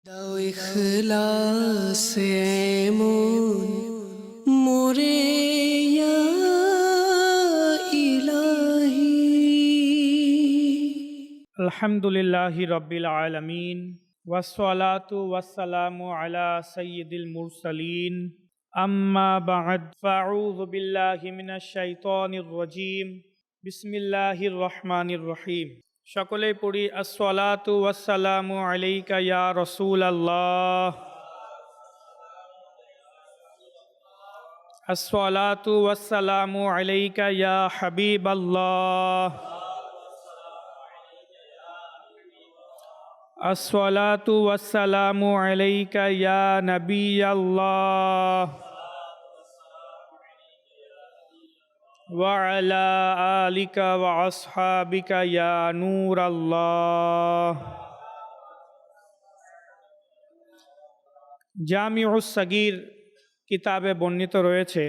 দাও ইখলাসে এমন মোরে ইয়া ইলাহি। আলহামদুলিল্লাহি রব্বিল আলামিন ওয়াসসালাতু ওয়াসসালামু আলা সাইয়্যিদিল মুরসালিন আম্মা বা'দ ফাআউযু বিল্লাহি মিনাশ শাইতানির রাজীম বিসমিল্লাহির রহমানির রহিম। সকলেই পড়ি আসসালাতু ওয়াসসালামু আলাইকা ইয়া রাসূলাল্লাহ, আসসালাতু ওয়াসসালামু আলাইকা ইয়া হাবিবাল্লাহ, আসসালাতু ওয়াসসালামু আলাইকা ইয়া নবিয়াল্লাহ ওয়া আলা আলিকা ওয়া আসহাবিকা ইয়া নূরাল্লাহ। জামিউস সগীর কিতাবে বর্ণিত রয়েছে,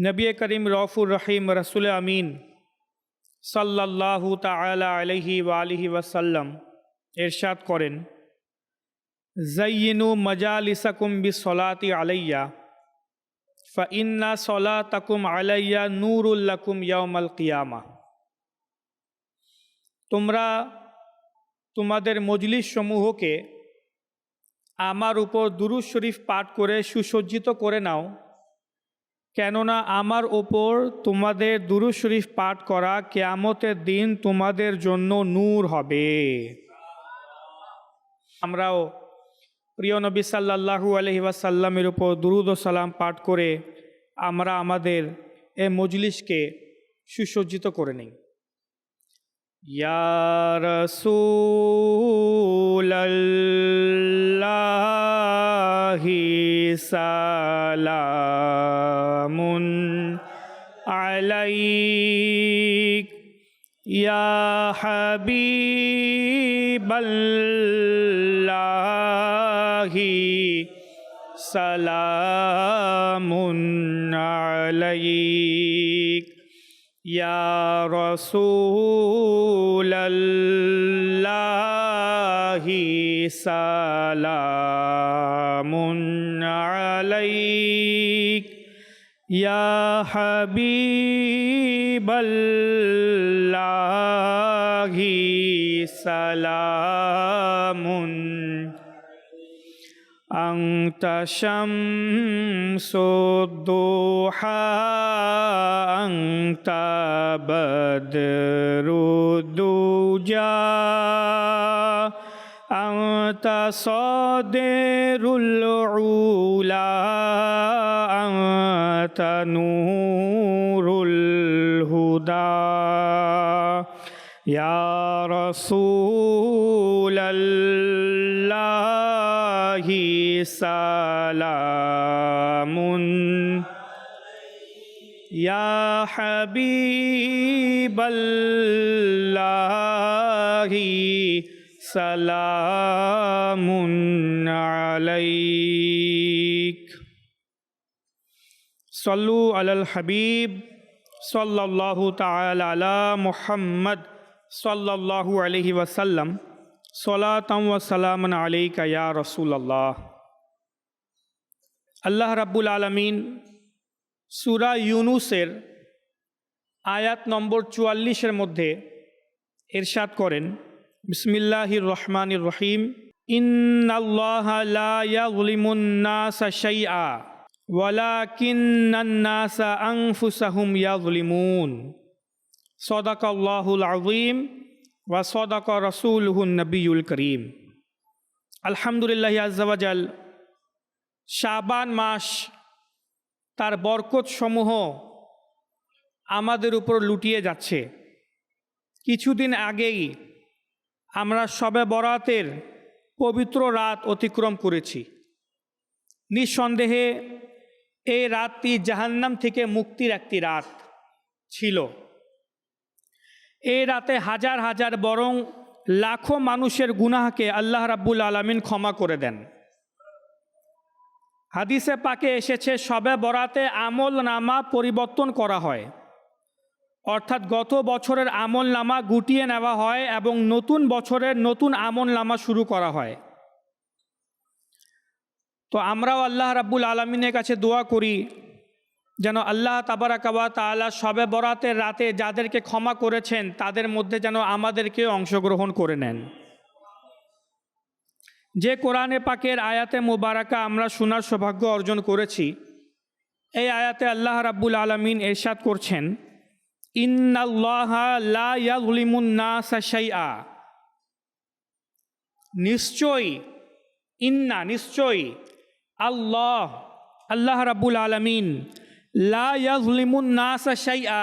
নবী করিম রউফুর রহিম রাসূল আমিন সাল্লাল্লাহু তাআলা আলাইহি ওয়া আলিহি ওয়াসাল্লাম ইরশাদ করেন, যায়্যিনু মাজালিসাকুম বিসসালাতি আলাইয়া ফাইন্না সলাতাকুম আলাইয়া নূরুল লাকুম ইয়াউমাল কিয়ামা। তোমরা তোমাদের মজলিস সমূহকে আমার উপর দুরূদ শরীফ পাঠ করে সুসজ্জিত করে নাও, কেননা আমার ওপর তোমাদের দুরূদ শরীফ পাঠ করা কিয়ামতের দিন তোমাদের জন্য নূর হবে। আমরাও প্রিয় নবী সাল্লাল্লাহু আলাইহি ওয়াসাল্লামের উপর দুরূদ ও সালাম পাঠ করে আমরা আমাদের এই মজলিসকে সুসজ্জিত করে নিই। ইয়া রাসূলাল্লাহি সালামুন আলাইক ইয়া হাবিবাল্লাহি সালামুন আলাইক ইয়া রাসূলাল্লাহি সালামুন আলাইক ইয়া হাবিবাল্লাহি সালামুন। আনতা শামসুদ দুহা আনতা বদরুদ দুজা আনতা সাদিরুল উলা আনতা নূরুল হুদা ইয়া রাসূলাল্লাহি সালামুন ইয়া হাবিবাল্লাহি সালামুন আলাইক। সাল্লু আলাল হাবিব সাল্লাল্লাহু তাআলা আলা মুহাম্মদ সাল্লাল্লাহু আলাইহি ওয়াসাল্লাম সলাতাম ওয়া সালামান আলাইকা ইয়া রাসূলুল্লাহ। আল্লাহ রাব্বুল আলামিন সূরা ইউনূসের আয়াত নম্বর ৪৪-এর মধ্যে ইরশাদ করেন, বিসমিল্লাহির রহমানির রহিম, ইন্নাল্লাহা লা ইয়াযলিমুন নাসা শাইআ ওয়ালাকিন্নান নাসা আনফুসাহুম ইয়াযলিমুন। সাদাকাল্লাহুল আযীম ওয়া সাদাকা রাসূলুহুন নবিয়্যুল করিম। আলহামদুলিল্লাহি আযজা ওয়া জাল, শাবান মাস তার বরকত সমূহ আমাদের উপর লুটিয়ে যাচ্ছে। কিছুদিন আগেই আমরা শবে বরাতের পবিত্র রাত অতিক্রম করেছি। নিঃসন্দেহে এই রাতটি জাহান্নাম থেকে মুক্তির একটি রাত ছিল। এই রাতে হাজার হাজার বরং লাখো মানুষের গুনাহকে আল্লাহ রাব্বুল আলামিন ক্ষমা করে দেন। হাদিসে পাকে এসেছে, শবে বরাতে আমল নামা পরিবর্তন করা হয়। অর্থাৎ গত বছরের আমলনামা গুটিয়ে নেওয়া হয় এবং নতুন বছরের নতুন আমলনামা শুরু করা হয়। তো আমরাও আল্লাহ রাব্বুল আলামিনের কাছে দোয়া করি যেন আল্লাহ তাবারাকা ওয়া তাআলা শবে বরাতের রাতে যাদেরকে ক্ষমা করেছেন তাদের মধ্যে যেন আমাদেরকেও অংশগ্রহণ করে নেন। যে কোরআনে পাকের আয়াতে মুবারাকা আমরা শোনার সৌভাগ্য অর্জন করেছি, এই আয়াতে আল্লাহ রাব্বুল আলামিন ইরশাদ করছেন, ইন্নাল্লাহা লা ইয়াযলিমুন নাসা শাইআ, নিশ্চয়ই আল্লাহ রাব্বুল আলামিন লা ইয়াযলিমুন নাসা শাইআ,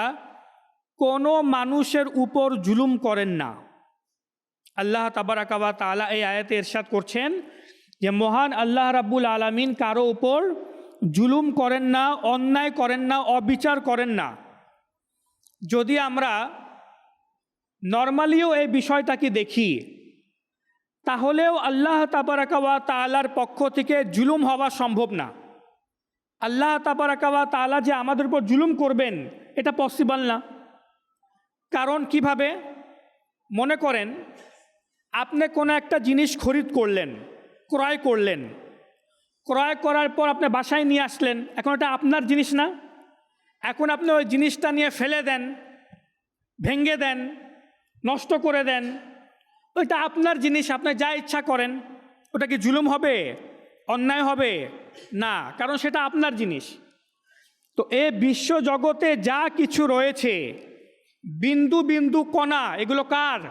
কোনো মানুষের উপর জুলুম করেন না। আল্লাহ তাবারাকা ওয়া তাআলা এই আয়াতে ইরশাদ করছেন যে মহান আল্লাহ রাব্বুল আলামিন কারো উপর জুলুম করেন না, অন্যায় করেন না, অবিচার করেন না। যদি আমরা নর্মালিও এই বিষয়টাকে দেখি, তাহলেও আল্লাহ তাবারাকা ওয়া তাআলার পক্ষ থেকে জুলুম হওয়া সম্ভব না। আল্লাহ তাবারাকা ওয়া তাআলা যে আমাদের উপর জুলুম করবেন এটা পসিবল না। কারণ কিভাবে? মনে করেন আপনি কোনো একটা জিনিস খরিদ করলেন, ক্রয় করলেন, ক্রয় করার পর আপনি বাসায় নিয়ে আসলেন, এখন এটা আপনার জিনিস না। এখন আপনি ওই জিনিসটা নিয়ে ফেলে দেন, ভেঙে দেন, নষ্ট করে দেন, ওইটা আপনার জিনিস, আপনি যা ইচ্ছা করেন, ওটা কি জুলুম হবে? অন্যায় হবে না, কারণ সেটা আপনার জিনিস। তো এ বিশ্ব জগতে যা কিছু রয়েছে, বিন্দু বিন্দু কণা, এগুলো কার?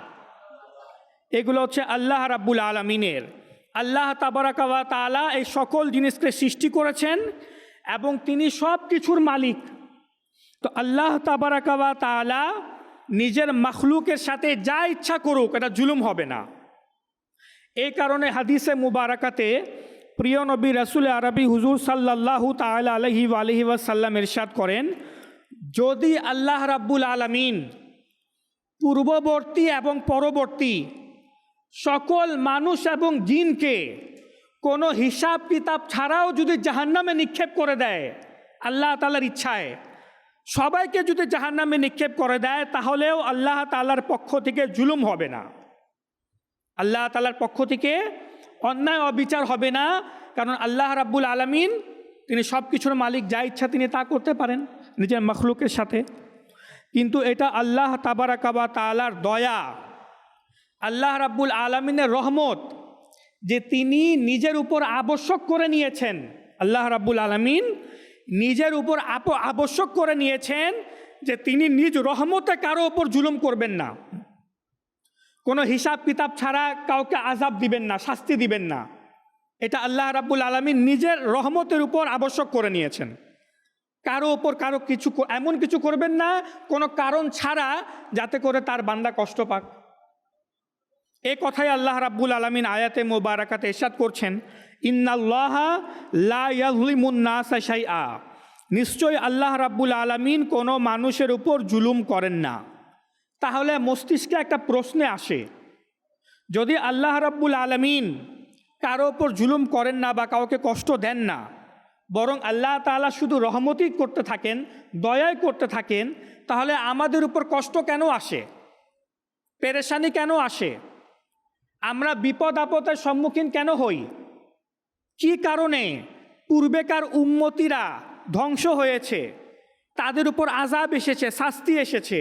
এগুলো হচ্ছে আল্লাহ রাব্বুল আলামিনের। আল্লাহ তাবারাকা ওয়া তাআলা এই সকল জিনিসকে সৃষ্টি করেছেন এবং তিনি সব কিছুর মালিক। তো আল্লাহ তাবারাকা ওয়া তাআলা নিজের মখলুকের সাথে যা ইচ্ছা করুক, এটা জুলুম হবে না। এই কারণে হাদিসে মুবারাকাতে প্রিয় নবী রাসূল আরবি হুজুর সাল্লাল্লাহু তাআলা আলাইহি ওয়াসাল্লাম ইরশাদ করেন, যদি আল্লাহ রাব্বুল আলামিন পূর্ববর্তী এবং পরবর্তী সকল মানুষ এবং জিনকে কোনো হিসাব কিতাব ছাড়াও যদি জাহান্নামে নিক্ষেপ করে দেয়, আল্লাহ তাআলার ইচ্ছায় সবাইকে যদি জাহান্নামে নিক্ষেপ করে দেয়, তাহলেও আল্লাহ তাআলার পক্ষ থেকে জুলুম হবে না। আল্লাহ তাআলার পক্ষ থেকে অন্যায় অবিচার হবে না, কারণ আল্লাহ রাব্বুল আলামিন তিনি সব কিছুর মালিক, যা ইচ্ছা তিনি তা করতে পারেন নিজের মখলুকের সাথে। কিন্তু এটা আল্লাহ তাবারাকা ওয়া তাআলার দয়া, আল্লাহ রাব্বুল আলামিনের রহমত, যে তিনি নিজের উপর আবশ্যক করে নিয়েছেন। আল্লাহ রাব্বুল আলামিন নিজের উপর আবশ্যক করে নিয়েছেন যে তিনি নিজ রহমতে কারো উপর জুলুম করবেন না, কোনো হিসাব কিতাব ছাড়া কাউকে আযাব দিবেন না, শাস্তি দিবেন না। এটা আল্লাহ রাব্বুল আলামিন নিজের রহমতের উপর আবশ্যক করে নিয়েছেন। কারো উপর কারো কিছু এমন কিছু করবেন না কোনো কারণ ছাড়া, যাতে করে তার বান্দা কষ্ট পাক। এই কথাই আল্লাহ রাব্বুল আলামিন আয়াতে মুবারাকাতে ইরশাদ করছেন, ইন্নাল্লাহা লা ইয়াযলিমুন নাসা শাইআ, নিশ্চয় আল্লাহ রাব্বুল আলামিন কোনো মানুষের উপর জুলুম করেন না। তাহলে মস্তিষ্কে একটা প্রশ্নে আসে, যদি আল্লাহ রাব্বুল আলামিন কারো উপর জুলুম করেন না বা কাউকে কষ্ট দেন না, বরং আল্লাহ তাআলা শুধু রহমতই করতে থাকেন, দয়াই করতে থাকেন, তাহলে আমাদের উপর কষ্ট কেন আসে? পেরেশানি কেন আসে? আমরা বিপদ আপদের সম্মুখীন কেন হই? কি কারণে পূর্বেকার উম্মতিরা ধ্বংস হয়েছে, তাদের উপর আযাব এসেছে, শাস্তি এসেছে?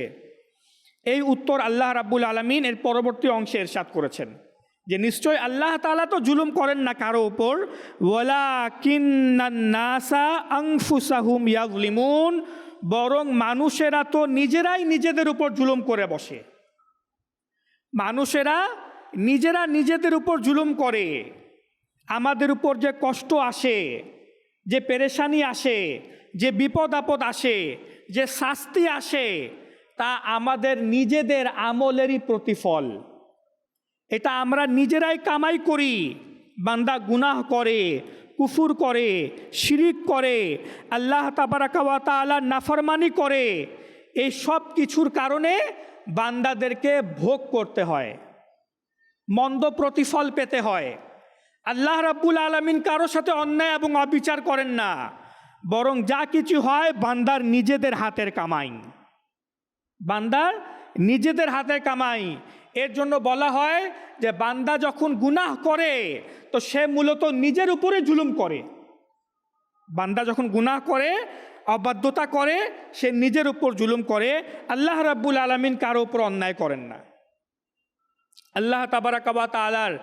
এই উত্তর আল্লাহ রাব্বুল আলামিন এর পরবর্তী অংশে ইরশাদ করেছেন যে নিশ্চয় আল্লাহ তাআলা তো জুলুম করেন না কারো উপর, ওয়ালাকিন্নান নাসা আনফুসাহুম ইয়াযলিমুন, বরং মানুষেরা তো নিজেরাই নিজেদের উপর জুলুম করে বসে। মানুষেরা নিজেরা নিজেদের উপর জুলুম করে। আমাদের উপর যে কষ্ট আসে, যে পেরেশানি আসে, যে বিপদ আপদ আসে, যে শাস্তি আসে, তা আমাদের নিজেদের আমলেরই প্রতিফল। এটা আমরা নিজেরাই কামাই করি। বান্দা গুনাহ করে, কুফর করে, শিরিক করে, আল্লাহ তাবারাকা ওয়া তাআলার নাফরমানি করে, এই সব কিছুর কারণে বান্দাদেরকে ভোগ করতে হয়, মন্দ প্রতিফল পেতে হয়। আল্লাহ রাব্বুল আলামিন কারো সাথে অন্যায় এবং অবিচার করেন না, বরং যা কিছু হয় বান্দার নিজেদের হাতের কামাই, বান্দার নিজেদের হাতের কামাই। এর জন্য বলা হয় যে বান্দা যখন গুনাহ করে তো সে মূলত নিজের উপরে জুলুম করে। বান্দা যখন গুনাহ করে, অবাধ্যতা করে, সে নিজের উপর জুলুম করে। আল্লাহ রাব্বুল আলামিন কারো উপর অন্যায় করেন না। আল্লাহ তাবারাকা ওয়া তাআলার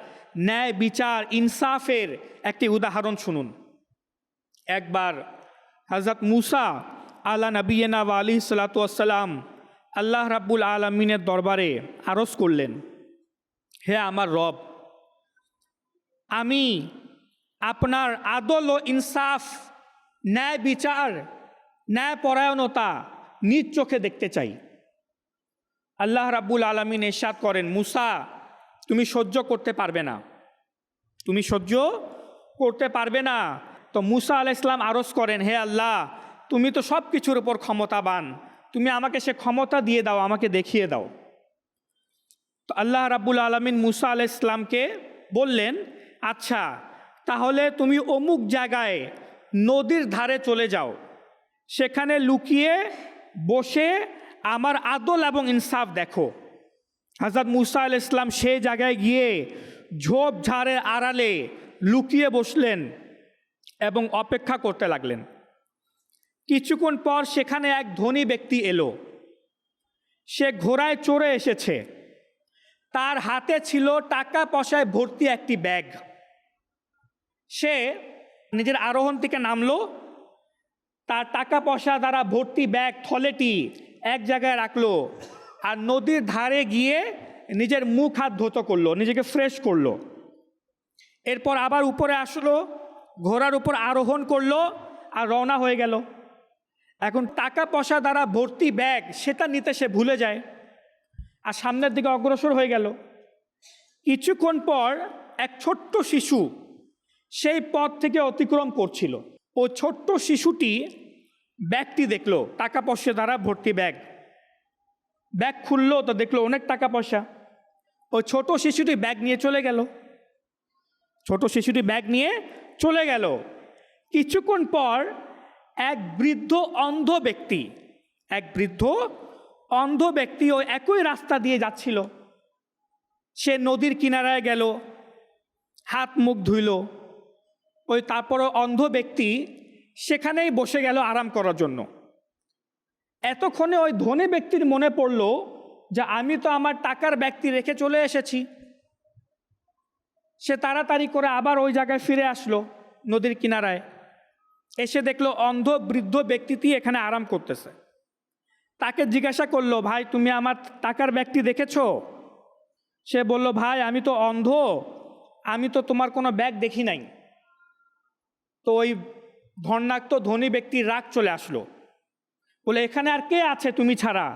ন্যায় বিচার, ইনসাফের একটি উদাহরণ শুনুন। একবার হযরত মূসা আলা নবিয়িনা ওয়া আলাইহিস সালাতু ওয়াস সালাম আল্লাহ রাব্বুল আলামিনের দরবারে আরজ করলেন, হে আমার রব, আমি আপনার আদল ও ইনসাফ, ন্যায় বিচার, ন্যায় পরায়ণতা নিজ চোখে দেখতে চাই। আল্লাহ রাব্বুল আলামিন ইরশাদ করেন, মূসা তুমি সহ্য করতে পারবে না, তুমি সহ্য করতে পারবে না। তো মূসা আলাইহিস সালাম আরজ করেন, হে আল্লাহ, তুমি তো সব কিছুর উপর ক্ষমতাবান, তুমি আমাকে সে ক্ষমতা দিয়ে দাও, আমাকে দেখিয়ে দাও। তো আল্লাহ রাব্বুল আলামিন মূসা আলাইহিস সালামকে বললেন, আচ্ছা তাহলে তুমি অমুক জায়গায় নদীর ধারে চলে যাও, সেখানে লুকিয়ে বসে আমার আদল এবং ইনসাফ দেখো। হযরত মূসা আলাইহিস সালাম সেই জায়গায় গিয়ে ঝোপঝাড়ের আড়ালে লুকিয়ে বসলেন এবং অপেক্ষা করতে লাগলেন। কিছুক্ষণ পর সেখানে এক ধনী ব্যক্তি এলো। সে ঘোড়ায় চড়ে এসেছে, তার হাতে ছিল টাকা পয়সায় ভর্তি একটি ব্যাগ। সে নিজের আরোহণ থেকে নামলো, তার টাকা পয়সা দ্বারা ভর্তি ব্যাগ থলেটি এক জায়গায় রাখলো, আর নদীর ধারে গিয়ে নিজের মুখ হাত ধৌত করলো, নিজেকে ফ্রেশ করলো। এরপর আবার উপরে আসলো, ঘোড়ার উপর আরোহণ করলো আর রওনা হয়ে গেল। এখন টাকা পয়সা দ্বারা ভর্তি ব্যাগ সেটা নিতে সে ভুলে যায় আর সামনের দিকে অগ্রসর হয়ে গেল। কিছুক্ষণ পর এক ছোট্ট শিশু সেই পথ থেকে অতিক্রম করছিল। ও ছোট্ট শিশুটি ব্যাগটি দেখলো, টাকা পয়সা দ্বারা ভর্তি ব্যাগ। ব্যাগ খুললো তো দেখলো অনেক টাকা পয়সা। ওই ছোট শিশুটি ব্যাগ নিয়ে চলে গেল, ছোট শিশুটি ব্যাগ নিয়ে চলে গেল। কিছুক্ষণ পর এক বৃদ্ধ অন্ধ ব্যক্তি ওই একই রাস্তা দিয়ে যাচ্ছিল। সে নদীর কিনারায় গেল, হাত মুখ ধুইল। ওই তারপরও অন্ধ ব্যক্তি সেখানেই বসে গেল আরাম করার জন্য। এতক্ষণে ওই ধনী ব্যক্তির মনে পড়ল যে আমি তো আমার টাকার ব্যাগটি রেখে চলে এসেছি। সে তাড়াতাড়ি করে আবার ওই জায়গায় ফিরে আসলো নদীর কিনারায়। এসে দেখলো অন্ধ বৃদ্ধ ব্যক্তিটি এখানে আরাম করতেছে। তাকে জিজ্ঞাসা করলো, ভাই তুমি আমার টাকার ব্যাগটি দেখেছো? সে বলল, ভাই আমি তো অন্ধ, আমি তো তোমার কোনো ব্যাগ দেখি নাই। তো ওই ধর্নাক্ত ধনী ব্যক্তির রাগ চলে আসলো, বলে এখানে আর কে আছে তুমি ছাড়া?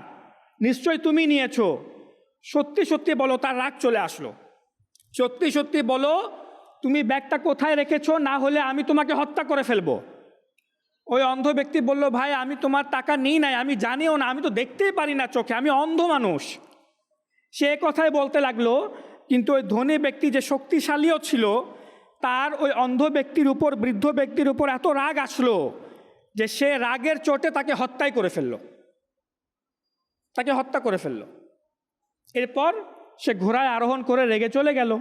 নিশ্চয় তুমি নিয়েছো, সত্যি সত্যি বলো। তার রাগ চলে আসলো, সত্যি সত্যি বলো তুমি ব্যাগটা কোথায় রেখেছো, না হলে আমি তোমাকে হত্যা করে ফেলবো। ওই অন্ধ ব্যক্তি বলল, ভাই আমি তোমার টাকা নিই নাই, আমি জানিও না, আমি তো দেখতেই পারি না চোখে, আমি অন্ধ মানুষ। সে কথাই বলতে লাগলো, কিন্তু ওই ধনী ব্যক্তি যে শক্তিশালীও ছিল, তার ওই অন্ধ ব্যক্তির উপর, বৃদ্ধ ব্যক্তির উপর এত রাগ আসলো যে সে রাগের চোটে তাকে হত্যা করে ফেললো। এরপর সে ঘোড়ায় আরোহণ করে রেগে চলে গেল।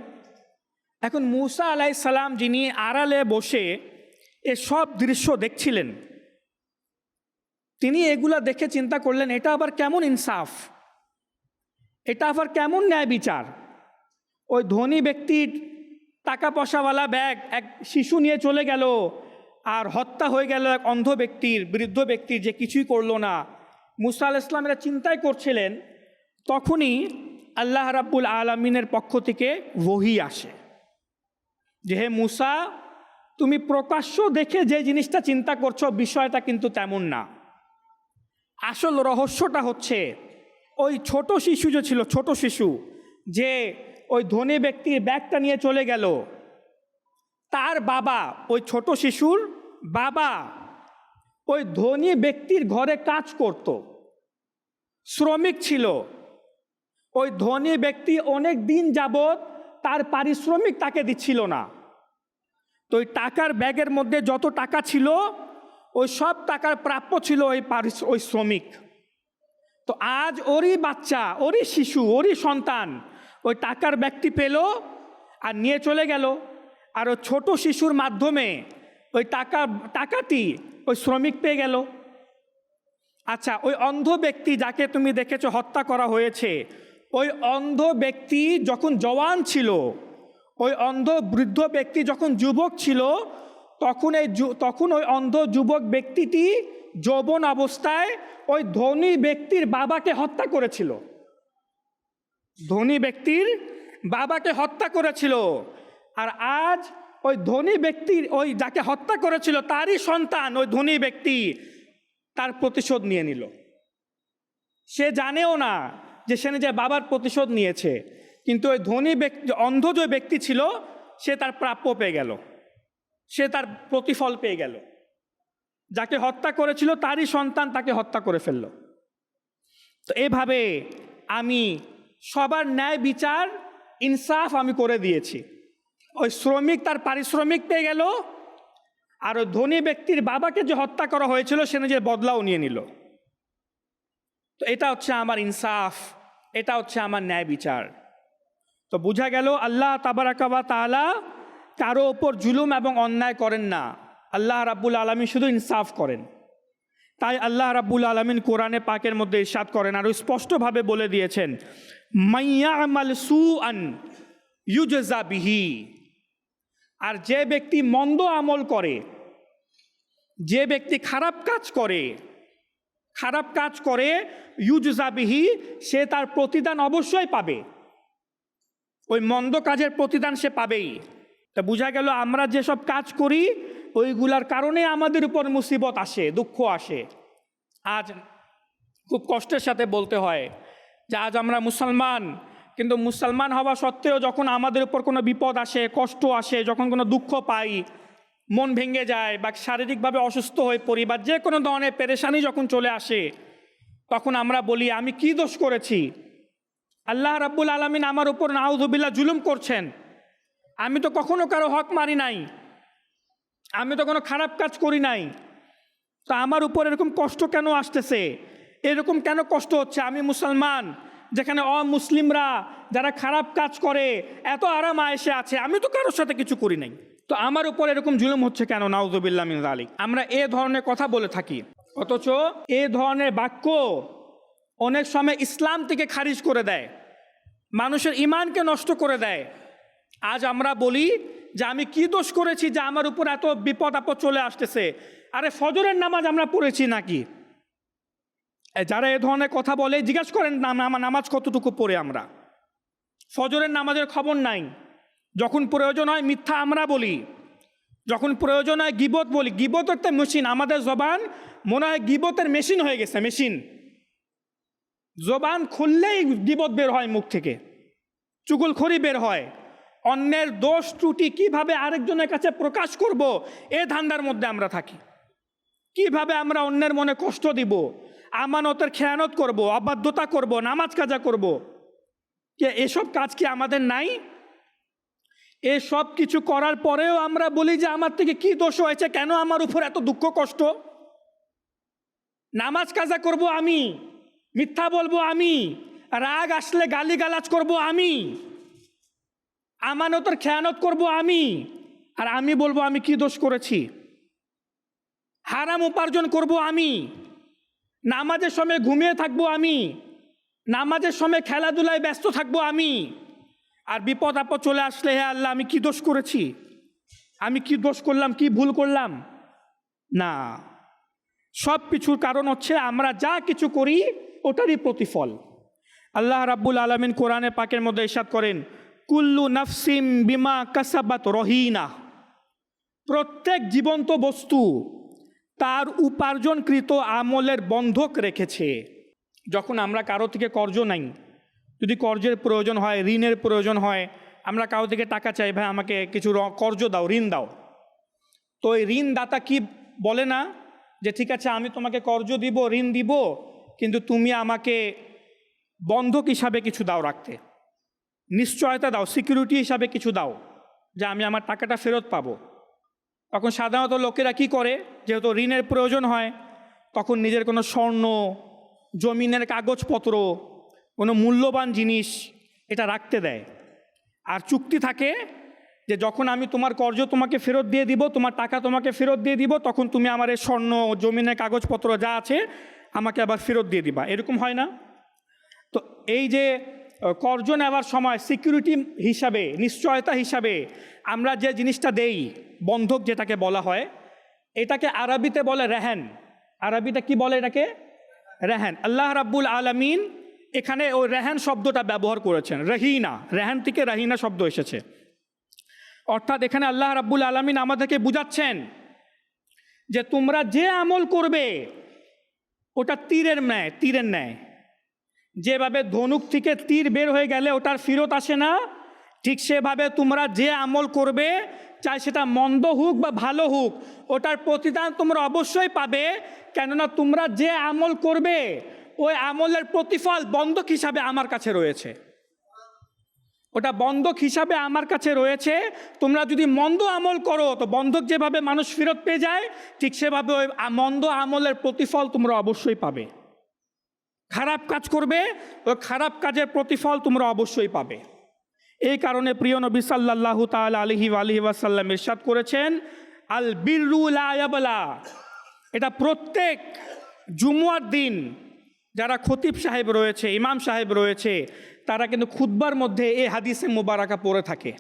এখন মূসা আলাইহিস সালাম, যিনি আড়ালে বসে এসব দৃশ্য দেখছিলেন, তিনি এগুলা দেখে চিন্তা করলেন, এটা আবার কেমন ইনসাফ, এটা আবার কেমন ন্যায় বিচার। ওই ধনী ব্যক্তির টাকা পয়সাওয়ালা ব্যাগ এক শিশু নিয়ে চলে গেল, আর হত্যা হয়ে গেল এক অন্ধ ব্যক্তির, বৃদ্ধ ব্যক্তির, যে কিছুই করলো না। মূসা আলাইহিস সালাম এরা চিন্তায় করছিলেন, তখনই আল্লাহ রাব্বুল আলামিনের পক্ষ থেকে ওহী আসে যে, হে মূসা, তুমি প্রকাশ্য দেখে যে জিনিসটা চিন্তা করছো বিষয়টা কিন্তু তেমন না। আসল রহস্যটা হচ্ছে ওই ছোট শিশু যে ছিল, ছোট শিশু যে ওই ধনী ব্যক্তির ব্যাগটা নিয়ে চলে গেল, তার বাবা, ওই ছোট শিশুর বাবা ওই ধনী ব্যক্তির ঘরে কাজ করত, শ্রমিক ছিল। ওই ধনী ব্যক্তি অনেক দিন যাবৎ তার পারিশ্রমিক তাকে দিচ্ছিল না। তো ওই টাকার ব্যাগের মধ্যে যত টাকা ছিল, ওই সব টাকার প্রাপ্য ছিল ওই শ্রমিক। তো আজ ওরই বাচ্চা, ওরই শিশু, ওরই সন্তান ওই টাকার ব্যক্তি পেল আর নিয়ে চলে গেল, আর ওই ছোট শিশুর মাধ্যমে ওই টাকাটি ওই শ্রমিক পেয়ে গেল। আচ্ছা, ওই অন্ধ ব্যক্তি যাকে তুমি দেখেছো হত্যা করা হয়েছে, ওই অন্ধ ব্যক্তি যখন জওয়ান ছিল, ওই অন্ধ বৃদ্ধ ব্যক্তি যখন যুবক ছিল, তখন ওই অন্ধ যুবক ব্যক্তিটি যৌবন অবস্থায় ওই ধনী ব্যক্তির বাবাকে হত্যা করেছিল। ধনী ব্যক্তির বাবাকে হত্যা করেছিল। আর আজ ওই ধনী ব্যক্তির, ওই যাকে হত্যা করেছিল তারই সন্তান, ওই ধনী ব্যক্তি তার প্রতিশোধ নিয়ে নিল। সে জানেও না যে সে নিজের বাবার প্রতিশোধ নিয়েছে, কিন্তু ওই ধনী ব্যক্তি, অন্ধ যে ব্যক্তি ছিল, সে তার প্রাপ্য পেয়ে গেল, সে তার প্রতিফল পেয়ে গেল। যাকে হত্যা করেছিল তারই সন্তান তাকে হত্যা করে ফেলল। তো এভাবে আমি সবার ন্যায় বিচার, ইনসাফ আমি করে দিয়েছি। ওই শ্রমিক তার পারিশ্রমিক পেয়ে গেল, আর ওই ধনী ব্যক্তির বাবাকে যে হত্যা করা হয়েছিল সে নিজের বদলাও নিয়ে নিল। তো এটা হচ্ছে আমার ইনসাফ, এটা হচ্ছে আমার ন্যায় বিচার। তো বোঝা গেল আল্লাহ তাবারাকা ওয়া তাআলা কারো ওপর জুলুম এবং অন্যায় করেন না। আল্লাহ রাব্বুল আলামিন শুধু ইনসাফ করেন। তাই আল্লাহ রাব্বুল আলামিন কোরআনে পাকের মধ্যে ইরশাদ করেন, আর স্পষ্টভাবে বলে দিয়েছেন, মাইয়ামাল সুআন ইউজজা বিহি। আর যে ব্যক্তি মন্দ আমল করে, যে ব্যক্তি খারাপ কাজ করে ইউজজা বিহি, সে তার প্রতিদান অবশ্যই পাবে। ওই মন্দ কাজের প্রতিদান সে পাবেই। তা বোঝা গেল আমরা যেসব কাজ করি ওইগুলার কারণে আমাদের উপর মুসিবত আসে, দুঃখ আসে। আজ খুব কষ্টের সাথে বলতে হয় যে আজ আমরা মুসলমান, কিন্তু মুসলমান হওয়া সত্ত্বেও যখন আমাদের উপর কোনো বিপদ আসে, কষ্ট আসে, যখন কোনো দুঃখ পাই, মন ভেঙে যায় বা শারীরিকভাবে অসুস্থ হয়ে পড়ি বা যে কোনো ধরনের পেরেশানি যখন চলে আসে, তখন আমরা বলি আমি কি দোষ করেছি? আল্লাহ রাব্বুল আলামিন আমার উপর নাউযুবিল্লাহ জুলুম করছেন। আমি তো কখনো কারো হক মারি নাই, আমি তো কোনো খারাপ কাজ করি নাই, তো আমার উপর এরকম কষ্ট কেন আসতেছে? এরকম কেন কষ্ট হচ্ছে? আমি মুসলমান, যেখানে অমুসলিমরা যারা খারাপ কাজ করে এত আরাম আয়েশে আছে, আমি তো কারোর সাথে কিছু করি নাই, তো আমার উপর এরকম জুলুম হচ্ছে কেন? নাউযুবিল্লাহ মিন যালিক। আমরা এ ধরনের কথা বলে থাকি, অথচ এ ধরনের বাক্য অনেক সময় ইসলাম থেকে খারিজ করে দেয়, মানুষের ঈমানকে নষ্ট করে দেয়। আজ আমরা বলি যে আমি কি দোষ করেছি যে আমার উপর এত বিপদ আপদ চলে আসতেছে? আরে ফজরের নামাজ আমরা পড়েছি নাকি? যারা এ ধরনের কথা বলে জিজ্ঞেস করেন নামাজ কতটুকু পড়ে আমরা? ফজরের নামাজের খবর নাই। যখন প্রয়োজন হয় মিথ্যা আমরা বলি, যখন প্রয়োজন হয় গীবত বলি। গীবত একটা মেশিন, আমাদের জবান মনে হয় গীবতের মেশিন হয়ে গেছে, মেশিন। জবান খুললেই গীবত বের হয় মুখ থেকে, চুগলখড়ি বের হয়। অন্যের দোষ ত্রুটি কিভাবে আরেকজনের কাছে প্রকাশ করব, এ ধান্দার মধ্যে আমরা থাকি। কিভাবে আমরা অন্যের মনে কষ্ট দিব, আমানতের খেয়ানত করব, অবাধ্যতা করব, নামাজ কাজা করব, এসব কাজ কি আমাদের নাই? এসব কিছু করার পরেও আমরা বলি যে আমার থেকে কি দোষ হয়েছে, কেন আমার উপর এত দুঃখ কষ্ট? নামাজ কাজা করব আমি, মিথ্যা বলবো আমি, রাগ আসলে গালিগালাজ করব আমি, আমানতের খেয়ানত করব আমি, আর আমি বলবো আমি কি দোষ করেছি? হারাম উপার্জন করব আমি, নামাজের সময় ঘুমিয়ে থাকবো আমি, নামাজের সময় খেলাধুলায় ব্যস্ত থাকবো আমি, আর বিপদ আপদ চলে আসলে হে আল্লাহ আমি কি দোষ করেছি, আমি কি দোষ করলাম, কি ভুল করলাম? না, সব কিছুর কারণ হচ্ছে আমরা যা কিছু করি ওটারই প্রতিফল। আল্লাহ রাব্বুল আলামিন কোরআনে পাকের মধ্যে ইরশাদ করেন, কুল্লু নাফসিম বিমা কাসাবাত রহিনা। প্রত্যেক জীবন্ত বস্তু তার উপার্জনকৃত আমলের বন্ধক রেখেছে। যখন আমরা কারো থেকে কর্জ নাই, যদি কর্জের প্রয়োজন হয়, ঋণের প্রয়োজন হয়, আমরা কারো থেকে টাকা চাই, ভাই আমাকে কিছু কর্জ দাও, ঋণ দাও, তো ওই ঋণদাতা কি বলে না যে ঠিক আছে আমি তোমাকে কর্জ দিব, ঋণ দিব, কিন্তু তুমি আমাকে বন্ধক হিসাবে কিছু দাও, রাখতে নিশ্চয়তা দাও, সিকিউরিটি হিসাবে কিছু দাও, যে আমি আমার টাকাটা ফেরত পাবো। তখন সাধারণত লোকেরা কি করে, যেহেতু ঋণের প্রয়োজন হয়, তখন নিজের কোনো স্বর্ণ, জমিনের কাগজপত্র, কোনো মূল্যবান জিনিস এটা রাখতে দেয়। আর চুক্তি থাকে যে যখন আমি তোমার কর্জ তোমাকে ফেরত দিয়ে দিব, তোমার টাকা তোমাকে ফেরত দিয়ে দিব, তখন তুমি আমার এই স্বর্ণ, জমিনের কাগজপত্র যা আছে আমাকে আবার ফেরত দিয়ে দিবা, এরকম হয় না? তো এই যে কর্জ নেওয়ার সময় সিকিউরিটি হিসাবে, নিশ্চয়তা হিসাবে আমরা যে জিনিসটা দেই, বন্ধক যেটাকে বলা হয়, এটাকে আরবিতে বলে রেহান। আরবিতে কি বলে এটাকে? রেহান। আল্লাহ রাব্বুল আলামিন এখানে ওই রেহান শব্দটা ব্যবহার করেছেন, রহিনা, রেহান থেকে রহিনা শব্দ এসেছে। অর্থাৎ এখানে আল্লাহ রাব্বুল আলামিন আমাদেরকে বুঝাচ্ছেন যে তোমরা যে আমল করবে ওটা তীরের ন্যায়। যেভাবে ধনুক থেকে তীর বের হয়ে গেলে ওটার ফেরত আসে না, ঠিক সেভাবে তোমরা যে আমল করবে, চাই সেটা মন্দ হোক বা ভালো হোক, ওটার প্রতিদান তোমরা অবশ্যই পাবে। কেননা তোমরা যে আমল করবে ওই আমলের প্রতিফল বন্ধক হিসাবে আমার কাছে রয়েছে। ওটা বন্ধক হিসাবে আমার কাছে রয়েছে। তোমরা যদি মন্দ আমল করো তো বন্ধক যেভাবে মানুষ ফেরত পেয়ে যায়, ঠিক সেভাবে ওই মন্দ আমলের প্রতিফল তোমরা অবশ্যই পাবে। খারাপ কাজ করবে, ওই খারাপ কাজের প্রতিফল তোমরা অবশ্যই পাবে। এই কারণে প্রিয় নবী সাল্লাল্লাহু তাআলা আলাইহি ওয়াসাল্লাম ইরশাদ করেছেন, আল বিররু লা ইয়াবলা। এটা প্রত্যেক জুমুয়ার দিন যারা খতিব সাহেব রয়েছে, ইমাম সাহেব রয়েছে, তারা কিন্তু খুতবার মধ্যে এই হাদিসে মুবারাকা পড়ে থাকে।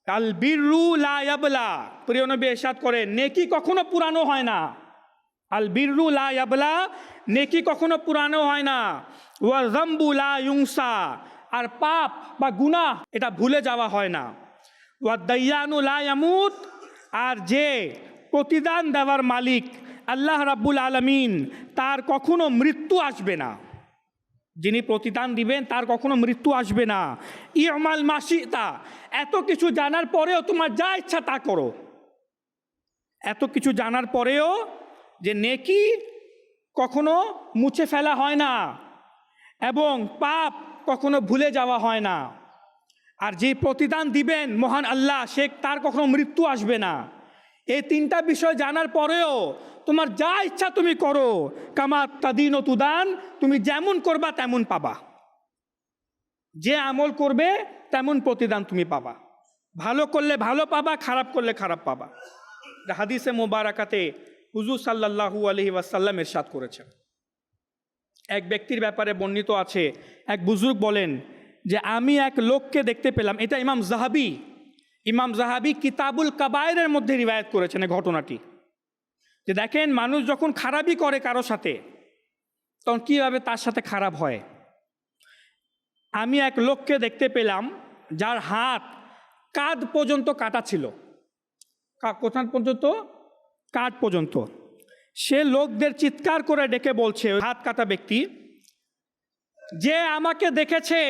আল বিররু লা ইয়াবলা, প্রিয় নবী ইরশাদ করে নেকি কখনো পুরানো হয় না। আল বিররু লা ইয়াবলা, নেকি কখনো পুরানো হয় না। ওয়া যামবু লা ইউনসা, আর পাপ বা গুনাহ এটা ভুলে যাওয়া হয় না। ওয়া দাইয়ানু লা ইয়ামুত, আর যে প্রতিদান দেওয়ার মালিক আল্লাহ রাব্বুল আলামিন, তার কখনো মৃত্যু আসবে না। যিনি প্রতিদান দিবেন তার কখনো মৃত্যু আসবে না। ইমাল মাশিতা, এত কিছু জানার পরেও তোমার যা ইচ্ছা তা করো। এত কিছু জানার পরেও যে নেকি কখনো মুছে ফেলা হয় না এবং পাপ কখনো ভুলে যাওয়া হয় না। আর যে প্রতিদান দিবেন মহান আল্লাহ, সে তার কখনো মৃত্যু আসবে না। এই তিনটা বিষয় জানার পরেও তোমার যা ইচ্ছা তুমি করো, কামা তাদিন ও তুদান, তুমি যেমন করবা তেমন পাবা। যে আমল করবে তেমন প্রতিদান তুমি পাবা। ভালো করলে ভালো পাবা, খারাপ করলে খারাপ পাবা। হাদিসে মুবারাকাতে হুজুর সাল্লাল্লাহু আলাইহি ওয়াসাল্লাম ইরশাদ করেছেন। এক ব্যক্তির ব্যাপারে বর্ণিত আছে, এক বুজুর্গ বলেন যে আমি এক লোককে দেখতে পেলাম। এটা ইমাম জাহাবি কিতাবুল কাবায়েরের মধ্যে রিওয়ায়াত করেছেন এই ঘটনাটি। যে দেখেন, মানুষ যখন খারাপই করে কারো সাথে, তখন কীভাবে তার সাথে খারাপ হয়। আমি এক লোককে দেখতে পেলাম যার হাত কাঁধ পর্যন্ত কাটা ছিল। কোথায় পর্যন্ত? কাঁধ পর্যন্ত। সে লোকদের চিৎকার করে ডেকে বলছে, হাত কাটা ব্যক্তি, যে আমাকে দেখেছে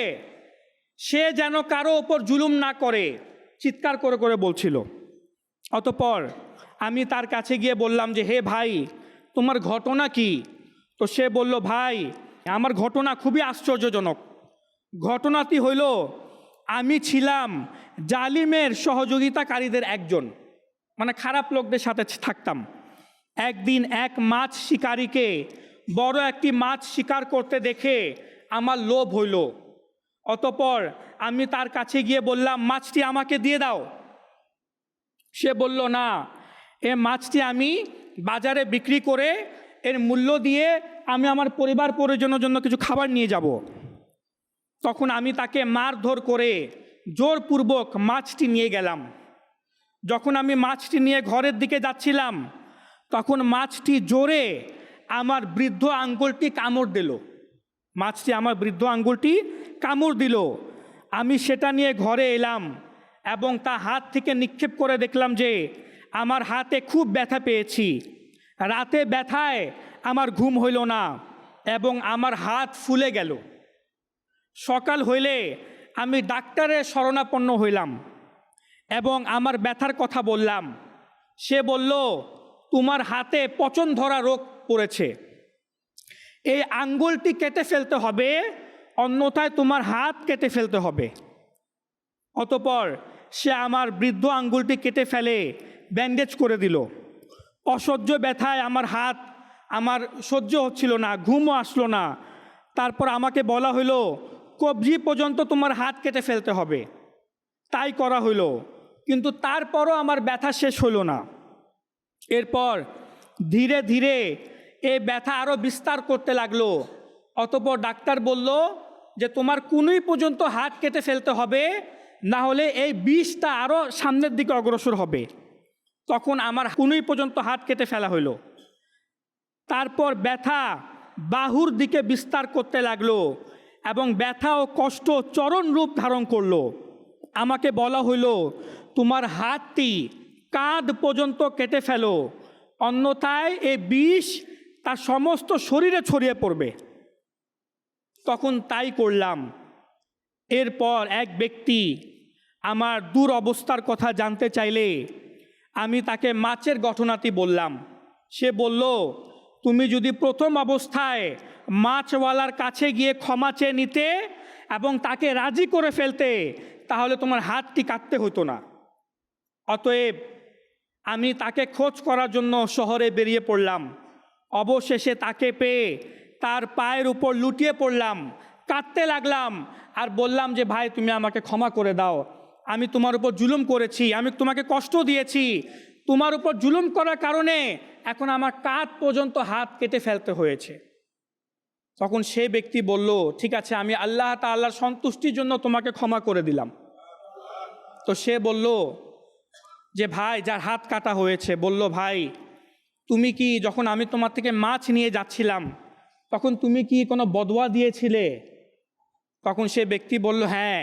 সে যেন কারো ওপর জুলুম না করে, চিৎকার করে করে বলছিল। অতঃপর আমি তার কাছে গিয়ে বললাম যে হে ভাই, তোমার ঘটনা কি? তো সে বলল, ভাই আমার ঘটনা খুবই আশ্চর্যজনক। ঘটনাটি হইল, আমি ছিলাম জালিমের সহযোগিতাকারীদের একজন, মানে খারাপ লোকদের সাথে থাকতাম। একদিন এক মাছ শিকারীকে বড় একটি মাছ শিকার করতে দেখে আমার লোভ হইল। অতঃপর আমি তার কাছে গিয়ে বললাম, মাছটি আমাকে দিয়ে দাও। সে বলল, না, এ মাছটি আমি বাজারে বিক্রি করে এর মূল্য দিয়ে আমি আমার পরিবার পরিজনের জন্য কিছু খাবার নিয়ে যাব। তখন আমি তাকে মারধর করে জোরপূর্বক মাছটি নিয়ে গেলাম। যখন আমি মাছটি নিয়ে ঘরের দিকে যাচ্ছিলাম, তখন মাছটি জোরে আমার বৃদ্ধ আঙ্গুলটি কামড় দিল। মাছটি আমার বৃদ্ধ আঙ্গুলটি কামড় দিল। আমি সেটা নিয়ে ঘরে এলাম এবং তা হাত থেকে নিক্ষেপ করে দেখলাম যে আমার হাতে খুব ব্যথা পেয়েছি। রাতে ব্যথায় আমার ঘুম হইল না এবং আমার হাত ফুলে গেল। সকাল হইলে আমি ডাক্তারের শরণাপন্ন হইলাম এবং আমার ব্যথার কথা বললাম। সে বলল, তোমার হাতে পচন ধরা রোগ পড়েছে, এই আঙ্গুলটি কেটে ফেলতে হবে, অন্যথায় তোমার হাত কেটে ফেলতে হবে। অতঃপর সে আমার বৃদ্ধ আঙ্গুলটি কেটে ফেলে ব্যান্ডেজ করে দিল। অসহ্য ব্যথায় আমার হাত আমার সহ্য হচ্ছিল না, ঘুমও আসলো না। তারপর আমাকে বলা হলো, কবজি পর্যন্ত তোমার হাত কেটে ফেলতে হবে। তাই করা হইল, কিন্তু তারপরও আমার ব্যথা শেষ হইল না। এরপর ধীরে ধীরে এই ব্যথা আরও বিস্তার করতে লাগলো। অতঃপর ডাক্তার বলল যে তোমার কুনুই পর্যন্ত হাত কেটে ফেলতে হবে, না হলে এই বিষটা আরও সামনের দিকে অগ্রসর হবে। তখন আমার কুনুই পর্যন্ত হাত কেটে ফেলা হইল। তারপর ব্যথা বাহুর দিকে বিস্তার করতে লাগলো এবং ব্যথা ও কষ্ট চরম রূপ ধারণ করলো। আমাকে বলা হইল তোমার হাতটি কাঁধ পর্যন্ত কেটে ফেলো, অন্যথায় এই বিষ তার সমস্ত শরীরে ছড়িয়ে পড়বে। তখন তাই করলাম। এরপর এক ব্যক্তি আমার দুরবস্থার কথা জানতে চাইলে আমি তাকে মাছের ঘটনাটি বললাম। সে বলল, তুমি যদি প্রথম অবস্থায় মাছওয়ালার কাছে গিয়ে ক্ষমা চেয়ে নিতে এবং তাকে রাজি করে ফেলতে, তাহলে তোমার হাতটি কাটতে হতো না। অতএব আমি তাকে খোঁজ করার জন্য শহরে বেরিয়ে পড়লাম। অবশেষে তাকে পেয়ে তার পায়ের উপর লুটিয়ে পড়লাম, কাঁদতে লাগলাম আর বললাম যে ভাই, তুমি আমাকে ক্ষমা করে দাও। আমি তোমার উপর জুলুম করেছি, আমি তোমাকে কষ্ট দিয়েছি। তোমার উপর জুলুম করার কারণে এখন আমার কাঁধ পর্যন্ত হাত কেটে ফেলতে হয়েছে। তখন সে ব্যক্তি বলল, ঠিক আছে, আমি আল্লাহ তাআলার সন্তুষ্টির জন্য তোমাকে ক্ষমা করে দিলাম। তো সে বলল যে ভাই, যার হাত কাটা হয়েছে, বলল, ভাই তুমি কি, যখন আমি তোমার থেকে মাছ নিয়ে যাচ্ছিলাম তখন তুমি কি কোনো বদওয়া দিয়েছিলে? তখন সে ব্যক্তি বলল, হ্যাঁ,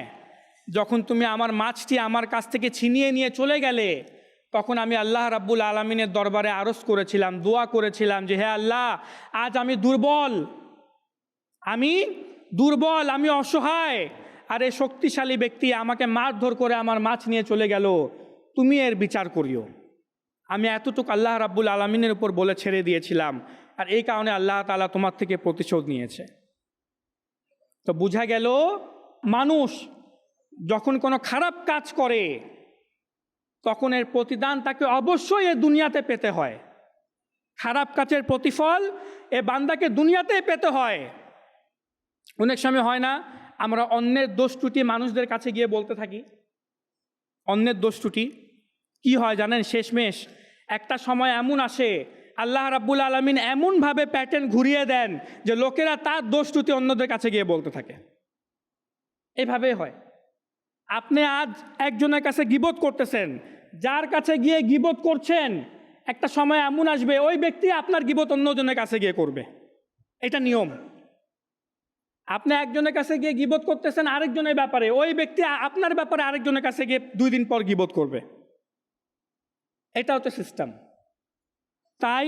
যখন তুমি আমার মাছটি আমার কাছ থেকে ছিনিয়ে নিয়ে চলে গেলে তখন আমি আল্লাহ রাব্বুল আলামিনের দরবারে আরজ করেছিলাম, দোয়া করেছিলাম যে হে আল্লাহ, আজ আমি দুর্বল, আমি অসহায়, আর এই শক্তিশালী ব্যক্তি আমাকে মারধর করে আমার মাছ নিয়ে চলে গেল, তুমি এর বিচার করিও। আমি এতটুকু আল্লাহ রাব্বুল আলামিনের উপর বলে ছেড়ে দিয়েছিলাম, আর এই কারণে আল্লাহ তাআলা তোমার থেকে প্রতিশোধ নিয়েছে। তো বোঝা গেল, মানুষ যখন কোনো খারাপ কাজ করে তখন এর প্রতিদান তাকে অবশ্যই এ দুনিয়াতে পেতে হয়। খারাপ কাজের প্রতিফল এ বান্দাকে দুনিয়াতে পেতে হয়। অনেক সময় হয় না, আমরা অন্যের দোষ ত্রুটি মানুষদের কাছে গিয়ে বলতে থাকি। অন্যের দোষ ত্রুটি কী হয় জানেন? শেষমেশ একটা সময় এমন আসে, আল্লাহ রাব্বুল আলামিন এমনভাবে প্যাটার্ন ঘুরিয়ে দেন যে লোকেরা তার দোষ ত্রুটি অন্যদের কাছে গিয়ে বলতে থাকে। এভাবেই হয়। আপনি আজ একজনের কাছে গীবত করতেছেন, যার কাছে গিয়ে গীবত করছেন একটা সময় এমন আসবে ওই ব্যক্তি আপনার গীবত অন্যজনের কাছে গিয়ে করবে। এটা নিয়ম। আপনি একজনের কাছে গিয়ে গীবত করতেছেন আরেকজনের ব্যাপারে, ওই ব্যক্তি আপনার ব্যাপারে আরেকজনের কাছে গিয়ে 2 দিন পর গীবত করবে। এটা হচ্ছে সিস্টেম। তাই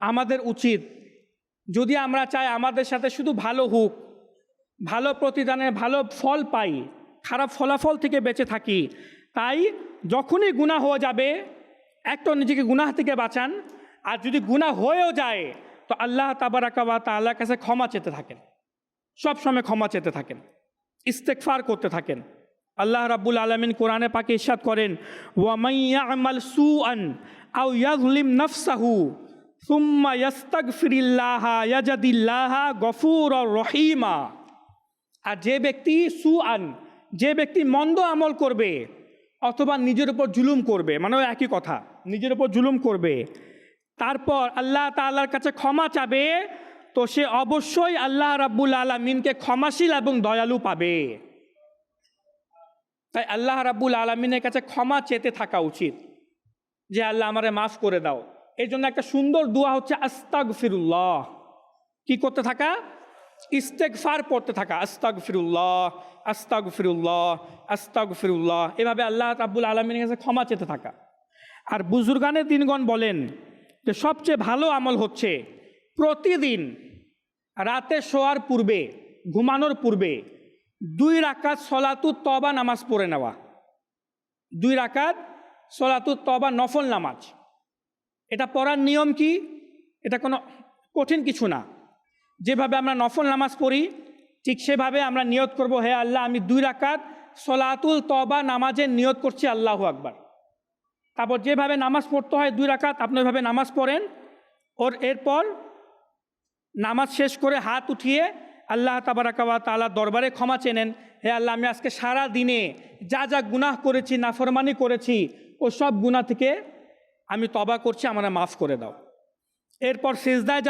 আমাদের উচিত, যদি আমরা চাই আমাদের সাথে শুধু ভালো হোক, ভালো প্রতিদানের ভালো ফল পাই, খারাপ ফলাফল থেকে বেঁচে থাকি, তাই যখনই গুনাহ হয়ে যাবে একটা নিজেকে গুনাহ থেকে বাঁচান। আর যদি গুনাহ হয়েও যায় তো আল্লাহ তাবারাকা ওয়া তাআলার কাছে ক্ষমা চেতে থাকেন, সব সময় ক্ষমা চেতে থাকেন, ইস্তেগফার করতে থাকেন। আল্লাহ রাব্বুল আলামিন কোরআনে পাকে ইরশাদ করেন, ওয়া মান ইয়ামাল সুআন আও ইয়াযলিম নাফসাহু সুম্মা ইয়াস্তাগফিরিল্লাহা ইয়াজিদিল্লাহা গফুরুর রহিমা। আর যে ব্যক্তি মন্দ আমল করবে অথবা নিজের উপর জুলুম করবে, মানে একই কথা, নিজের উপর জুলুম করবে, তারপর আল্লাহ তাআলার কাছে ক্ষমা চাবে, তো সে অবশ্যই আল্লাহ রাব্বুল আলামিনকে ক্ষমাশীল এবং দয়ালু পাবে। তাই আল্লাহ রাব্বুল আলামিনের কাছে ক্ষমা চেতে থাকা উচিত যে আল্লাহ আমারে মাফ করে দাও। এই জন্য একটা সুন্দর দোয়া হচ্ছে আস্তাগফিরুল্লাহ। কি করতে থাকা? ইস্তেগফার পড়তে থাকা, আস্তাগফিরুল্লাহ আস্তাগফিরুল্লাহ আস্তাগফিরুল্লাহ, এভাবে আল্লাহ রাব্বুল আলামিনের কাছে ক্ষমা চেতে থাকা। আর বুজুর্গানে দিনগণ বলেন যে সবচেয়ে ভালো আমল হচ্ছে প্রতিদিন রাতে শোয়ার পূর্বে, ঘুমানোর পূর্বে 2 রাকাত সলাতুত তওবা নামাজ পড়ে নেওয়া। 2 রাকাত সলাতুত তওবা নফল নামাজ। এটা পড়ার নিয়ম কি? এটা কোনো কঠিন কিছু না। যেভাবে আমরা নফল নামাজ পড়ি ঠিক সেভাবে আমরা নিয়ত করব, হে আল্লাহ, আমি 2 রাকাত সলাতুল তওবা নামাজের নিয়ত করছি, আল্লাহু আকবার। তারপর যেভাবে নামাজ পড়তে হয় 2 রাকাত আপনি ওইভাবে নামাজ পড়েন। এরপর নামাজ শেষ করে হাত উঠিয়ে আল্লাহ তাবারাকা ওয়া তাআলা দরবারে ক্ষমা চেনেন, হে আল্লাহ আমি আজকে সারা দিনে যা যা গুনাহ করেছি, নাফরমানি করেছি, ও সব গুনাহ থেকে আমি তওবা করছি, আমাকে মাফ করে দাও। এরপর সেজদায়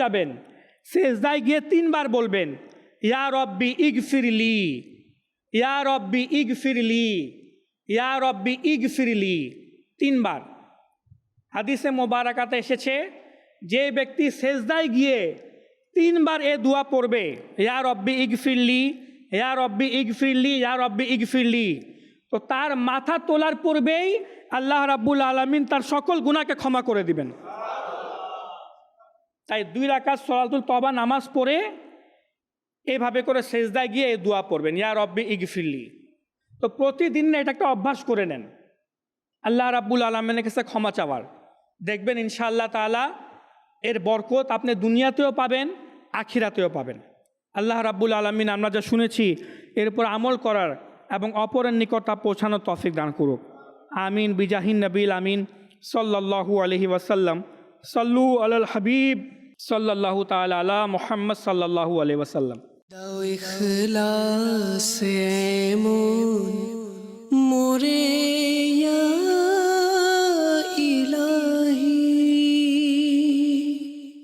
যাবেন, সেজদায় গিয়ে 3 বার বলবেন ইয়া রব্বি ইগফিরলি, ইয়া রব্বি ইগফিরলি, ইয়া রব্বি ইগফিরলি 3 বার। হাদিসে মোবারাকাতে এসেছে যে ব্যক্তি সেজদায় গিয়ে 3 বার এ দোয়া পড়বে ইয়া রব্বি ইগফিরলি, ইয়া রব্বি ইগফিরলি, ইয়া রব্বি ইগফিরলি, তো তার মাথা তোলার পূর্বেই আল্লাহ রাব্বুল আলামিন তার সকল গুনাহকে ক্ষমা করে দিবেন। তাই 2 রাকাত সলাতুল তওবা নামাজ পড়ে এভাবে করে সেজদায় গিয়ে এই দোয়া পড়বেন ইয়া রব্বি ইগফিরলি। তো প্রতিদিন এটা একটা অভ্যাস করে নেন আল্লাহ রাব্বুল আলামিনের কাছে ক্ষমা চাওয়ার, দেখবেন ইনশাআল্লাহ তাআলা এর বরকত আপনি দুনিয়াতেও পাবেন, আখিরাতেও পাবেন। আল্লাহ রাব্বুল আলামিন আমরা যা শুনেছি এর উপর আমল করার এবং অপরের নিকট তা পৌঁছানোর তৌফিক দান করুক। আমিন বিজাহিন নবীল আমিন সাল্লাল্লাহু আলাইহি ওয়াসাল্লাম। সাল্লু আলাল হাবিব সাল্লাল্লাহু তাআলা আলা মুহাম্মদ সাল্লাল্লাহু আলাইহি ওয়াসাল্লাম। দাও ইখলাসে এমন মোরে